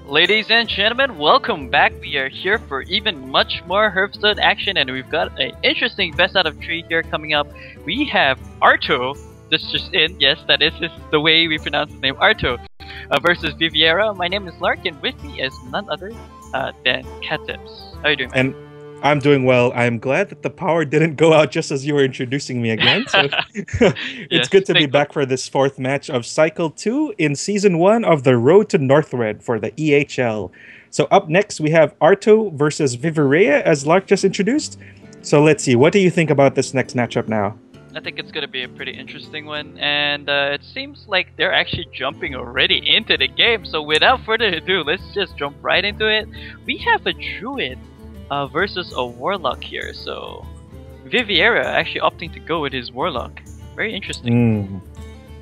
Ladies and gentlemen, welcome back. We are here for even much more Hearthstone action, and we've got an interesting best out of 3 here coming up. We have Ai2tto, this just in, yes, that is the way we pronounce his name, Ai2tto, versus Viverea. My name is Larc, and with me is none other than Katips. How are you doing, man? And I'm doing well. I'm glad that the power didn't go out just as you were introducing me again. So it's good to be back for this 4th match of Cycle 2 in Season 1 of the Road to Northred for the eHL. So up next, we have Ai2tto versus Viverea, as Larc just introduced. So let's see, what do you think about this next matchup now? I think it's going to be a pretty interesting one, and it seems like they're actually jumping already into the game. So without further ado, let's just jump right into it. We have a Druid versus a Warlock here, so Viverea actually opting to go with his Warlock. Very interesting.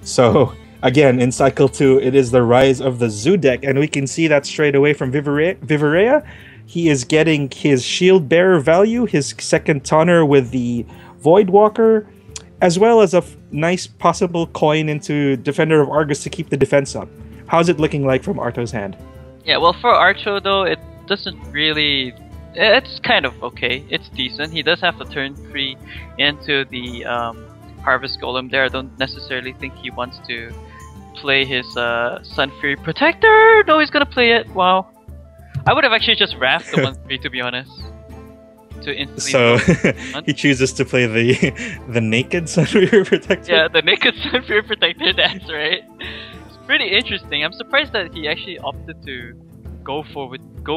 So again, in Cycle 2, it is the rise of the Zoo deck, and we can see that straight away from Viverea. He is getting his Shield Bearer value, his second Taunter with the Voidwalker, as well as a nice possible coin into Defender of Argus to keep the defense up. How's it looking like from Ai2tto's hand? Yeah, well, for Ai2tto though, it doesn't really... It's kind of okay. It's decent. He does have to turn 3 into the Harvest Golem there. I don't necessarily think he wants to play his Sun Fury Protector. No, he's gonna play it. Wow. I would have actually just wrapped the 1-3 to be honest. To instantly. So he chooses to play the naked Sun Fury Protector. Yeah, the naked Sun Fury Protector. That's right. It's pretty interesting. I'm surprised that he actually opted to go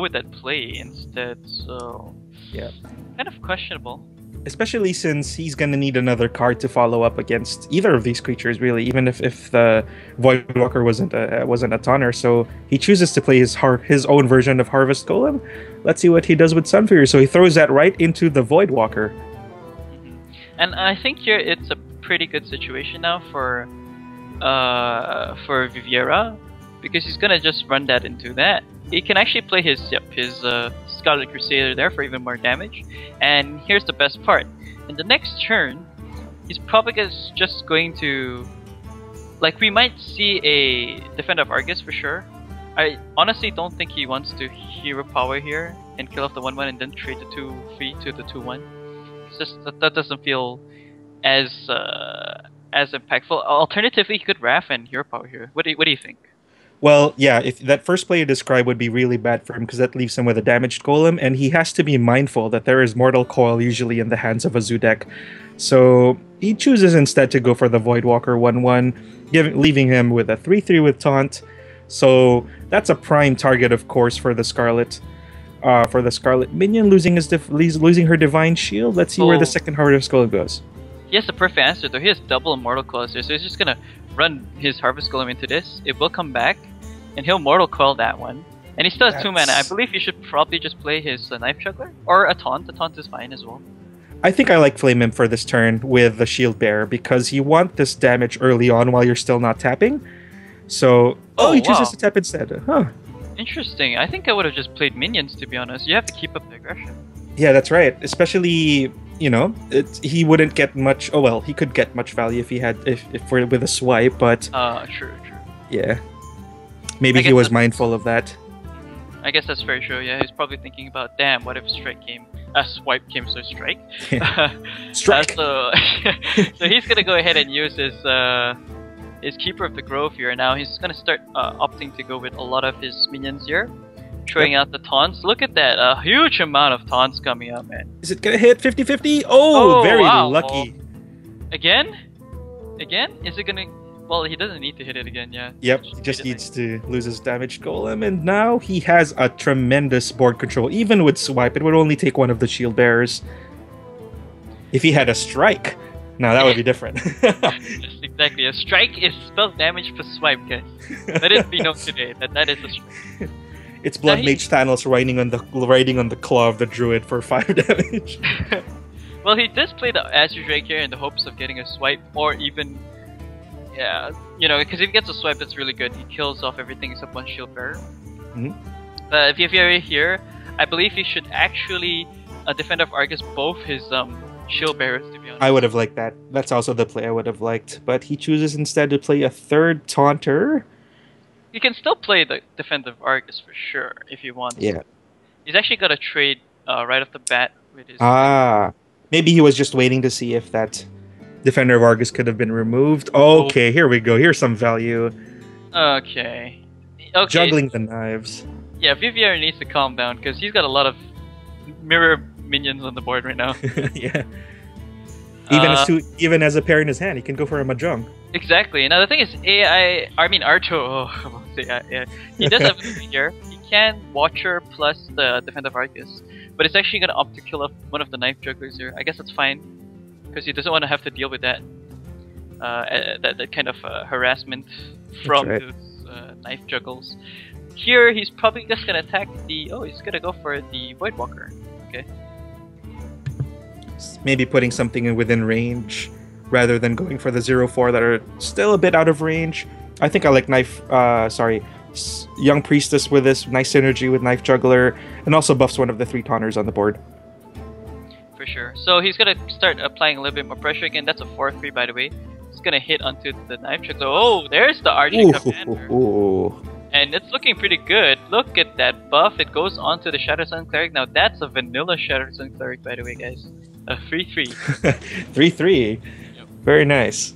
with that play instead, so yeah, kind of questionable. Especially since he's gonna need another card to follow up against either of these creatures, really. Even if the Voidwalker wasn't a Taunter, so he chooses to play his own version of Harvest Golem. Let's see what he does with Sunfury. So he throws that right into the Voidwalker. And I think here it's a pretty good situation now for Viverea, because he's gonna just run that into that. He can actually play his Scarlet Crusader there for even more damage. And here's the best part. In the next turn, he's probably just going to... Like, we might see a Defender of Argus for sure. I honestly don't think he wants to Hero Power here and kill off the 1-1 and then trade the 2-3 to the 2-1. It's just that doesn't feel as impactful. Alternatively, he could Wrath and Hero Power here. What do you think? Well, yeah, if that first play you described would be really bad for him because that leaves him with a damaged golem, and he has to be mindful that there is Mortal Coil usually in the hands of a Zoo deck. So he chooses instead to go for the Voidwalker 1-1, leaving him with a 3-3 with Taunt. So that's a prime target, of course, for the Scarlet. For the Scarlet minion losing her Divine Shield. Let's see where the second Harvest Golem goes. He has the perfect answer though. He has double Mortal Coil here, so he's just gonna run his Harvest Golem into this. It will come back, and he'll Mortal Coil that one. And he still has 2 mana. I believe he should probably just play his Knife Juggler or a Taunt. The Taunt is fine as well. I think I like Flame Imp for this turn with the Shield Bearer because you want this damage early on while you're still not tapping. So he chooses to tap instead. Huh. Interesting. I think I would have just played minions, to be honest. You have to keep up the aggression. Yeah, that's right. Especially, you know, he wouldn't get much. Oh well, he could get much value if he had with a swipe, but true. Yeah, maybe he was mindful of that. I guess that's very true. Yeah, he's probably thinking about, damn, what if swipe came, so strike. Strike. So he's gonna go ahead and use his Keeper of the Grove here. Now he's gonna start opting to go with a lot of his minions here. Throwing out the taunts. Look at that. A huge amount of taunts coming up, man. Is it gonna hit 50-50? Oh, very lucky. Again? Is it gonna... Well, he doesn't need to hit it again, yeah. Yep, he just needs to lose his damaged golem, and now he has a tremendous board control. Even with swipe, it would only take one of the Shield Bearers. If he had a strike, now that would be different. Yes, exactly. A strike is spell damage for swipe, guys. Let it be known today that is a strike. It's Blood Mage Thanos riding on the claw of the Druid for 5 damage. Well, he does play the Azure Drake here in the hopes of getting a swipe, or even, yeah, you know, because if he gets a swipe, that's really good. He kills off everything except one Shield Bearer. But if you're here, I believe he should actually Defender of Argus both his Shield Bearers, to be honest. I would have liked that. That's also the play I would have liked. But he chooses instead to play a third Taunter. he can still play the defensive Argus for sure if he wants. Yeah. He's actually got a trade right off the bat with his. Ah, maybe he was just waiting to see if that Defender of Argus could have been removed. Okay, here we go. Here's some value. Okay. Juggling the knives. Yeah, Viverea needs to calm down because he's got a lot of mirror minions on the board right now. Yeah. Even as a pair in his hand, he can go for a Mahjong. Exactly. Now the thing is, Ai2tto. Oh, yeah. He does have a here. He can Watcher plus the Defender of Argus, but it's actually gonna opt to kill off one of the knife jugglers here. I guess that's fine because he doesn't want to have to deal with that. That kind of harassment from those knife juggles. Here, he's probably just gonna attack the. Oh, he's gonna go for the Voidwalker. Okay. Maybe putting something in within range rather than going for the 0-4 that are still a bit out of range. I think I like Young Priestess with this nice synergy with Knife Juggler, and also buffs one of the 3 taunters on the board. For sure. So he's gonna start applying a little bit more pressure again. That's a 4-3, by the way. It's gonna hit onto the Knife Juggler. Oh, there's the Archie Commander. And it's looking pretty good. Look at that buff. It goes onto the Shadow Sun Cleric. Now that's a vanilla Shadow Sun Cleric, by the way, guys. A 3-3. 3-3. Yep. Very nice.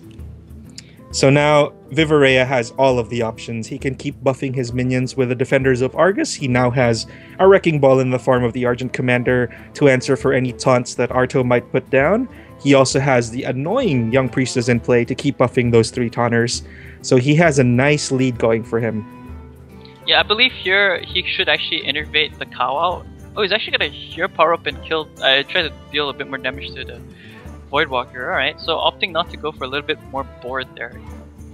So now Viverea has all of the options. He can keep buffing his minions with the Defenders of Argus. He now has a Wrecking Ball in the form of the Argent Commander to answer for any taunts that Ai2tto might put down. He also has the annoying Young Priestess in play to keep buffing those 3 taunters. So he has a nice lead going for him. Yeah, I believe here he should actually innervate the cow out. Oh, he's actually gonna here power up and kill. Try to deal a bit more damage to the Voidwalker. Alright, so opting not to go for a little bit more board there.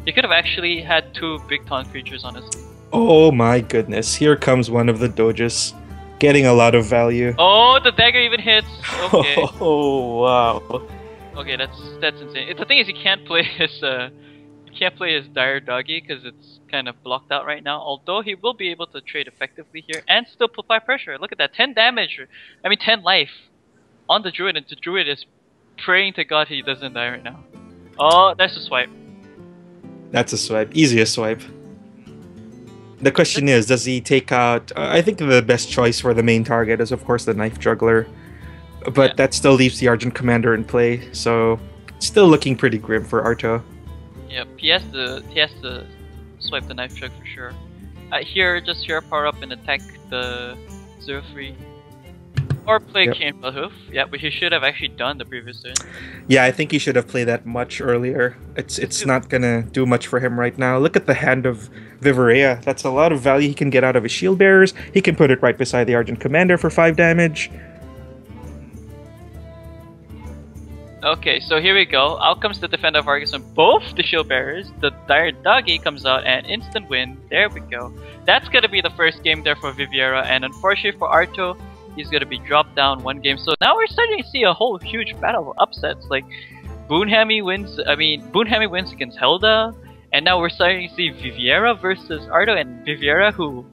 He could have actually had 2 big taunt creatures on his. Oh my goodness, here comes one of the Doges. Getting a lot of value. Oh, the dagger even hits! Okay. Oh, wow. Okay, that's insane. The thing is, he can't play his Dire Doggy because it's kind of blocked out right now. Although he will be able to trade effectively here and still apply pressure. Look at that, 10 damage. 10 life on the Druid, and the Druid is praying to God he doesn't die right now. Oh, that's a swipe. That's a swipe. Easiest swipe. The question is, does he take out... I think the best choice for the main target is, of course, the Knife Juggler. But that still leaves the Argent Commander in play, so... Still looking pretty grim for Ai2tto. Yep, he has to swipe the Knife Jug for sure. Just here power up and attack the 0-3. Or play Cane Hoof. Yeah, but he should have actually done the previous turn. Yeah, I think he should have played that much earlier. It's not gonna do much for him right now. Look at the hand of Viverea. That's a lot of value he can get out of his Shield Bearers. He can put it right beside the Argent Commander for 5 damage. Okay, so here we go. Out comes the Defender of Argus on both the Shield Bearers. The Dire Doggy comes out and instant win. There we go. That's gonna be the first game there for Viverea, and unfortunately for Ai2tto, he's gonna be dropped down 1 game. So now we're starting to see a whole huge battle of upsets. Like Boonhammy wins against Helda, and now we're starting to see Viverea versus Ai2tto, and Viverea, who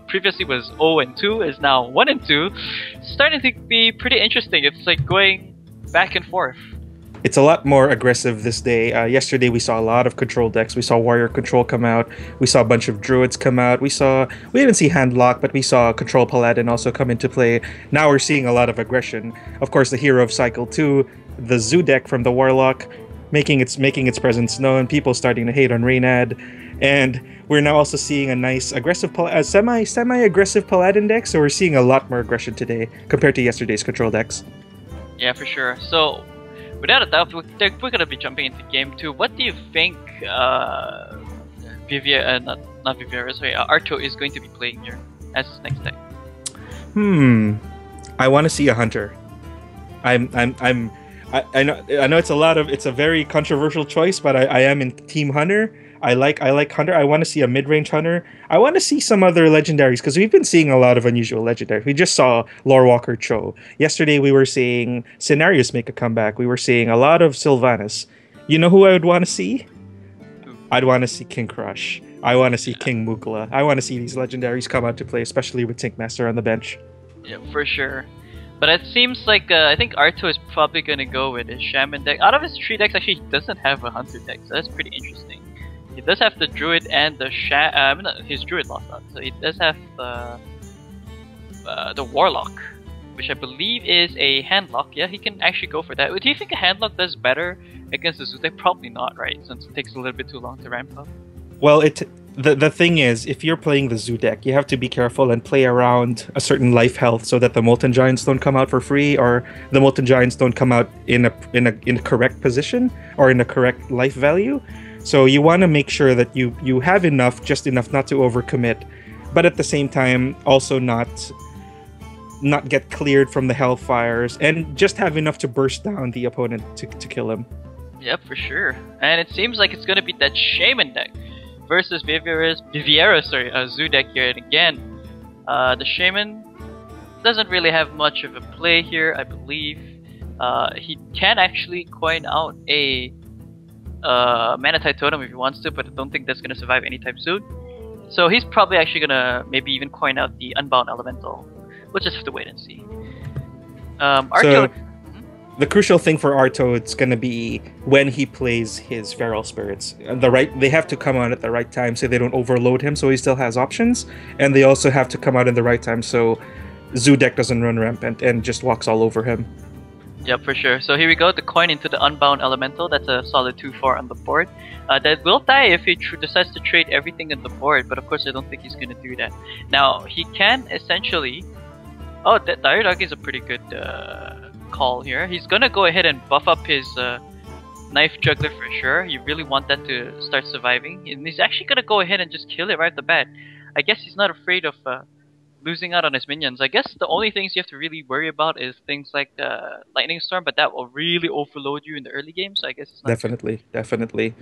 previously was 0-2, is now 1-2. Starting to be pretty interesting. It's like going back and forth. It's a lot more aggressive this day. Yesterday we saw a lot of control decks. We saw Warrior Control come out. We saw a bunch of Druids come out. We didn't see Handlock, but we saw Control Paladin also come into play. Now we're seeing a lot of aggression. Of course, the hero of Cycle 2, the Zoo deck from the Warlock, making its presence known. People starting to hate on Reynad. And we're now also seeing a nice aggressive, semi-aggressive Paladin deck. So we're seeing a lot more aggression today compared to yesterday's control decks. Yeah, for sure. So, without a doubt, we're going to be jumping into Game 2. What do you think Ai2tto is going to be playing here as his next deck? I want to see a Hunter. I know it's a very controversial choice, but I am in Team Hunter. I like Hunter. I want to see a mid-range Hunter. I want to see some other legendaries because we've been seeing a lot of unusual legendaries. We just saw Lorewalker Cho. Yesterday we were seeing Cenarius make a comeback. We were seeing a lot of Sylvanas. You know who I would want to see? I'd want to see King Crush. I want to see King Mukla. I want to see these legendaries come out to play, especially with Tinkmaster on the bench. Yeah, for sure. But it seems like I think Ai2tto is probably going to go with his Shaman deck. Out of his 3 decks, actually, he doesn't have a Hunter deck, so that's pretty interesting. He does have the Druid and the his Druid lost out, so he does have the Warlock, which I believe is a handlock. Yeah, he can actually go for that. Do you think a handlock does better against the Zootek? Probably not, right? Since it takes a little bit too long to ramp up. Well, the thing is, if you're playing the Zoo deck, you have to be careful and play around a certain life health so that the Molten Giants don't come out for free, or the Molten Giants don't come out in a correct position or in a correct life value. So you want to make sure that you have just enough not to overcommit, but at the same time also not get cleared from the Hellfires, and just have enough to burst down the opponent to kill him. Yep, for sure. And it seems like it's gonna be that Shaman deck versus Viverea, Zoo deck here. And again, the Shaman doesn't really have much of a play here, I believe. He can actually coin out a Manatite Totem if he wants to, but I don't think that's gonna survive anytime soon. So he's probably actually gonna maybe even coin out the Unbound Elemental. We'll just have to wait and see. So the crucial thing for Ai2tto, it's going to be when he plays his Feral Spirits. They have to come out at the right time so they don't overload him, so he still has options. And they also have to come out in the right time so Zoo deck doesn't run rampant and just walks all over him. Yep, for sure. So here we go, the coin into the Unbound Elemental. That's a solid 2/4 on the board. That will die if he decides to trade everything on the board, but of course I don't think he's going to do that. Now, he can essentially... Oh, that Dire Dog is a pretty good call here. He's gonna go ahead and buff up his Knife Juggler for sure. You really want that to start surviving. And he's actually gonna go ahead and just kill it right at the bat. I guess he's not afraid of losing out on his minions. I guess the only things you have to really worry about is things like the Lightning Storm, but that will really overload you in the early game, so I guess it's not Definitely.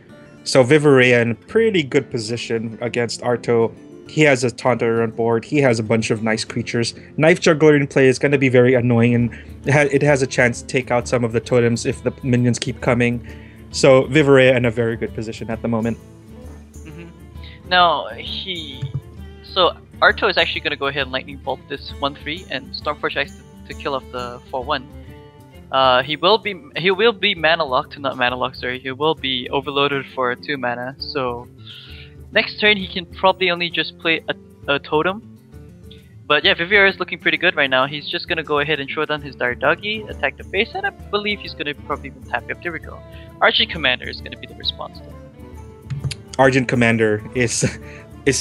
So Viverea in pretty good position against Ai2tto. He has a Taunter on board. He has a bunch of nice creatures. Knife Juggler in play is going to be very annoying, and it has a chance to take out some of the totems if the minions keep coming. So Viverea in a very good position at the moment. Now, Ai2tto is actually going to go ahead and Lightning Bolt this 1/3 and Stormforge Axe to kill off the 4/1. He will be mana locked, not mana locked, sorry. He will be overloaded for 2 mana, so next turn he can probably only just play a totem. But yeah, Viverea is looking pretty good right now. He's just gonna go ahead and throw down his Dire Doggy, attack the face, and I believe he's gonna probably even tap up. There we go. Argent Commander is gonna be the response then. Argent Commander is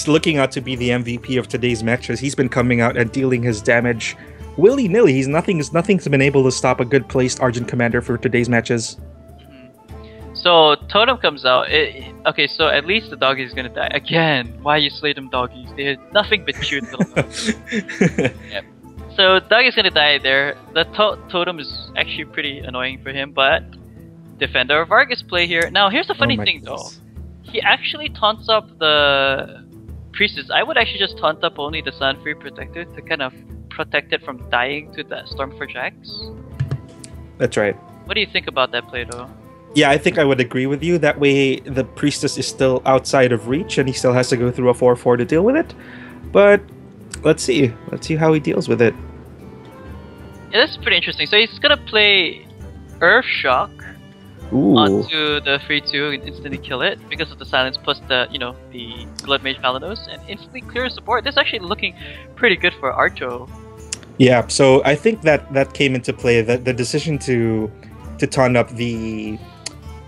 looking out to be the MVP of today's matches. He's been coming out and dealing his damage willy-nilly. Nothing's been able to stop a good placed Argent Commander for today's matches. So Totem comes out. Okay, so at least the doggy is gonna die again. Why you slay them doggies? They had nothing but cute little doggies. Yep. So doggy's gonna die there. The totem is actually pretty annoying for him, but Defender of Argus play here. Now here's the funny thing though. He actually taunts up the Priestess. I would actually just taunt up only the Sunfree Protector to kind of protect it from dying to the Stormforge Axe. That's right. What do you think about that play though? Yeah, I think I would agree with you. That way, the Priestess is still outside of reach, and he still has to go through a 4/4 to deal with it. But let's see. Let's see how he deals with it. Yeah, that's pretty interesting. So he's gonna play Earth Shock onto the 3/2 and instantly kill it because of the silence plus the the Blood Mage Palados, and instantly clears the board. This is actually looking pretty good for Ai2tto. Yeah, so I think that came into play. That the decision to taunt up the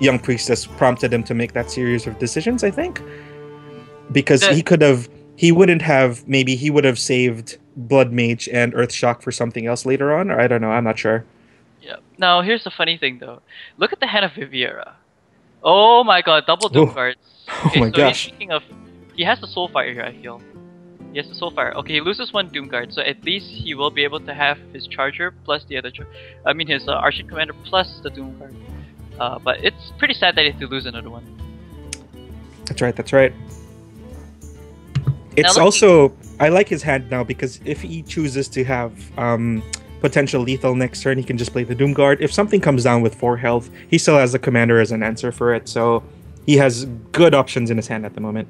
Young Priestess prompted him to make that series of decisions, I think. Because he would have saved Blood Mage and Earth Shock for something else later on, or I don't know, I'm not sure. Yeah. Now here's the funny thing though. Look at the hand of Viverea. Oh my god, double Doom cards. Okay, oh my gosh. He has the Soulfire here, I feel. He has the Soulfire. Okay, he loses 1 Doom card, so at least he will be able to have his Charger plus the other his Archon Commander plus the Doom card. But it's pretty sad that he has to lose another one. That's right. It's also... I like his hand now because if he chooses to have potential lethal next turn, he can just play the Doom Guard. If something comes down with 4 health, he still has the Commander as an answer for it, so he has good options in his hand at the moment.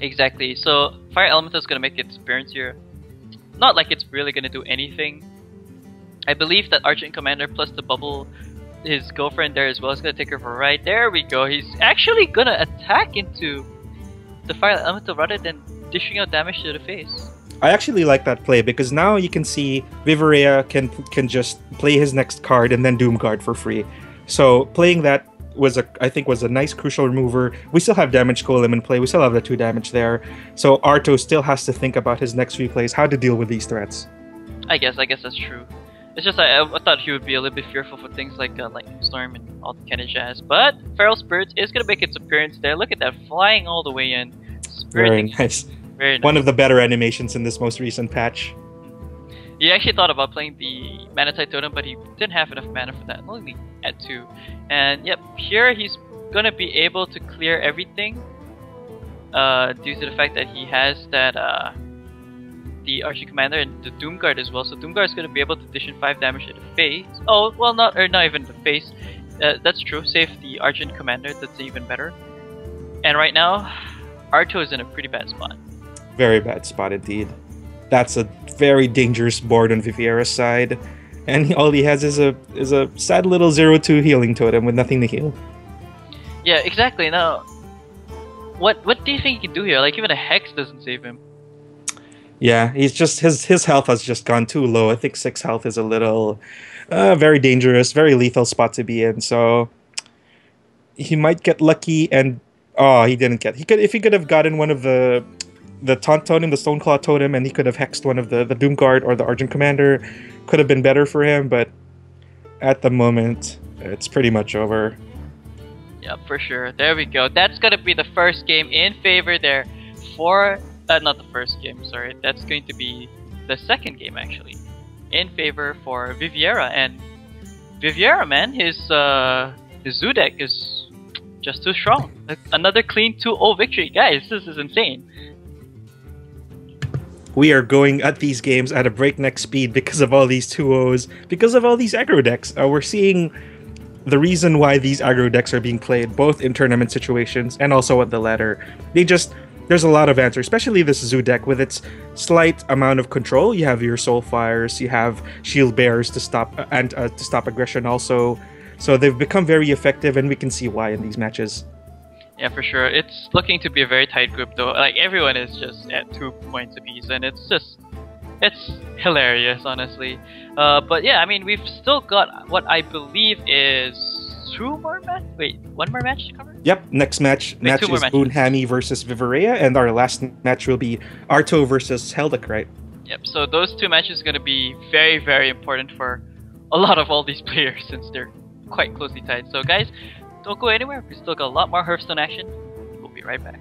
Exactly. So Fire Elemental is going to make its appearance here. Not like it's really going to do anything. I believe that Argent Commander plus the Bubble his girlfriend there as well. He's gonna take her for a ride. There we go. He's actually gonna attack into the fire elemental rather than dishing out damage to the face. I actually like that play because now you can see Viverea can just play his next card and then Doomguard for free. So playing that I think was a nice crucial remover. We still have Damage Golem in play. We still have the 2 damage there. So Ai2tto still has to think about his next few plays, how to deal with these threats. I guess that's true. It's just I thought he would be a little bit fearful for things like Lightning Storm and all the kind of jazz. But Feral Spirits is gonna make its appearance there. Look at that, flying all the way in. Very nice. Very nice. One of the better animations in this most recent patch. He actually thought about playing the Manatite Totem, but he didn't have enough mana for that. Only at 2. And yep, here he's gonna be able to clear everything due to the fact that he has that the Archie Commander and the Doomguard as well. So Doomguard is gonna be able to dish in 5 damage to the face. Oh, well, not even the face. That's true. Save the Argent Commander. That's even better. And right now, Ai2tto is in a pretty bad spot. Very bad spot indeed. That's a very dangerous board on Viverea's side, and all he has is a sad little 0/2 healing totem with nothing to heal. Yeah, exactly. Now, what do you think he can do here? Like even a Hex doesn't save him. Yeah, he's just his health has just gone too low. I think 6 health is a little very dangerous, very lethal spot to be in. So he might get lucky, and he didn't get. If he could have gotten one of the Taunt Totem, the Stoneclaw Totem, and he could have hexed one of the Doomguard or the Argent Commander, could have been better for him, but at the moment, it's pretty much over. Yeah, for sure. There we go. That's gonna be the first game in favor there for... not the first game, sorry. That's going to be the second game, actually. In favor for Viverea. And Viverea, man, his Zoo deck is just too strong. Another clean 2-0 victory. Guys, this is insane. We are going at these games at a breakneck speed because of all these 2-0s, because of all these aggro decks. We're seeing the reason why these aggro decks are being played, both in tournament situations and also at the ladder. There's a lot of answers, especially this Zoo deck with its slight amount of control. You have your Soulfires, you have Shield Bearers to stop aggression also. So they've become very effective, and we can see why in these matches. Yeah, for sure. It's looking to be a very tight group though. Like everyone is just at 2 points apiece, and it's hilarious, honestly. But yeah, I mean, we've still got what I believe is 2 more matches. Wait, 1 more match to cover? Yep. Next match is Boonhammy versus Viverea, and our last match will be Ai2tto versus Heldic, right? Yep. So those 2 matches are going to be very, very important for a lot of all these players since they're quite closely tied. So guys, don't go anywhere. We still got a lot more Hearthstone action. We'll be right back.